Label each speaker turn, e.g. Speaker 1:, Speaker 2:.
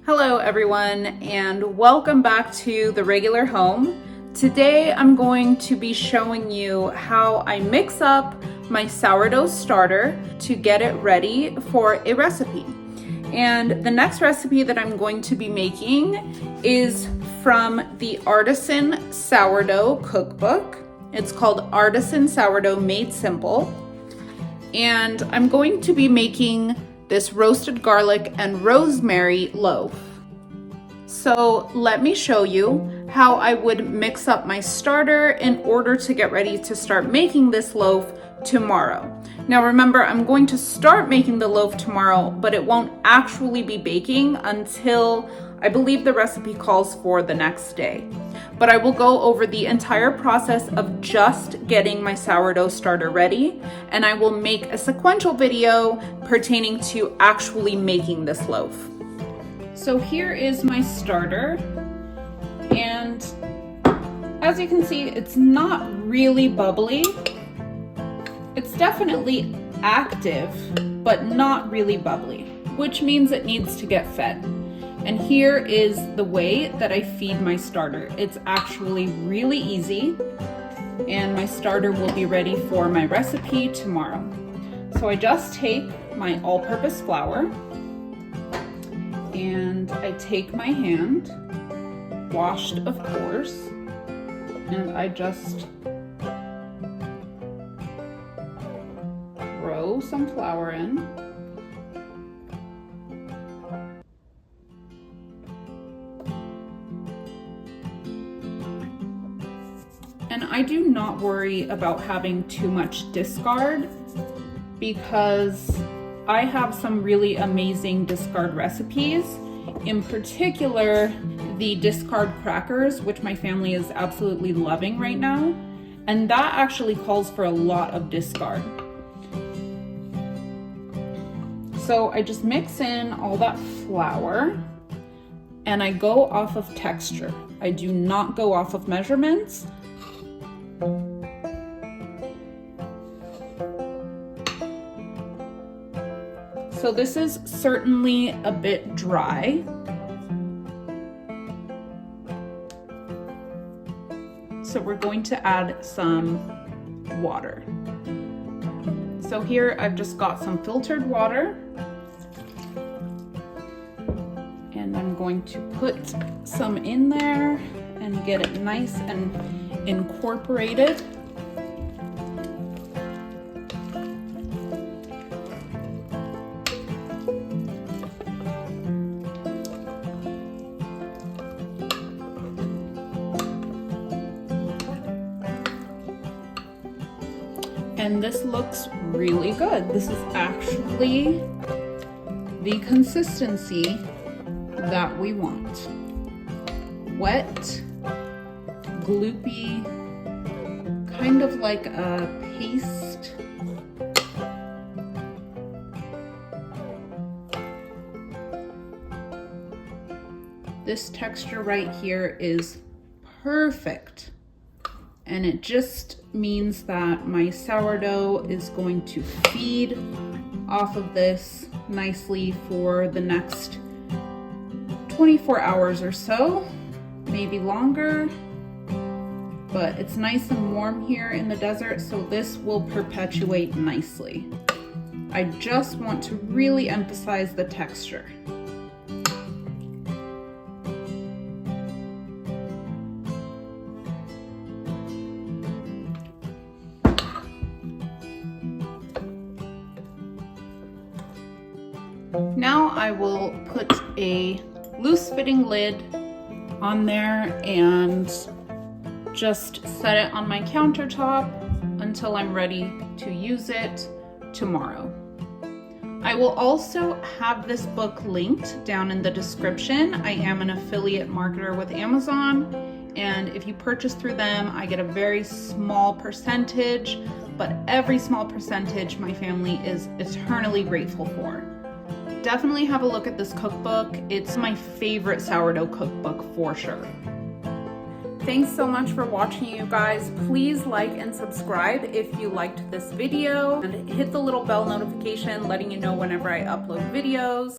Speaker 1: Hello everyone, and welcome back to The Regular Home. Today I'm going to be showing you how I mix up my sourdough starter to get it ready for a recipe. And the next recipe that I'm going to be making is from the Artisan Sourdough Cookbook. It's called Artisan Sourdough Made Simple. And I'm going to be making this roasted garlic and rosemary loaf. So let me show you how I would mix up my starter in order to get ready to start making this loaf tomorrow. Now remember, I'm going to start making the loaf tomorrow, but it won't actually be baking until I believe the recipe calls for the next day. But I will go over the entire process of just getting my sourdough starter ready, and I will make a sequential video pertaining to actually making this loaf. So here is my starter, and as you can see, it's not really bubbly. It's definitely active, but not really bubbly, which means it needs to get fed. And here is the way that I feed my starter. It's actually really easy, and my starter will be ready for my recipe tomorrow. So I just take my all-purpose flour, and I take my hand, washed of course, and I just throw some flour in. And I do not worry about having too much discard because I have some really amazing discard recipes. In particular, the discard crackers, which my family is absolutely loving right now. And that actually calls for a lot of discard. So I just mix in all that flour and I go off of texture. I do not go off of measurements. So this is certainly a bit dry. So we're going to add some water. So here I've just got some filtered water, and I'm going to put some in there and get it nice and incorporated. And this looks really good. This is actually the consistency that we want. Wet, gloopy, kind of like a paste. This texture right here is perfect. And it just means that my sourdough is going to feed off of this nicely for the next 24 hours or so, maybe longer. But it's nice and warm here in the desert, so this will perpetuate nicely. I just want to really emphasize the texture. Now I will put a loose fitting lid on there and just set it on my countertop until I'm ready to use it tomorrow. I will also have this book linked down in the description. I am an affiliate marketer with Amazon, and if you purchase through them, I get a very small percentage, but every small percentage my family is eternally grateful for. Definitely have a look at this cookbook. It's my favorite sourdough cookbook for sure. Thanks so much for watching, you guys. Please like and subscribe if you liked this video, and hit the little bell notification letting you know whenever I upload videos.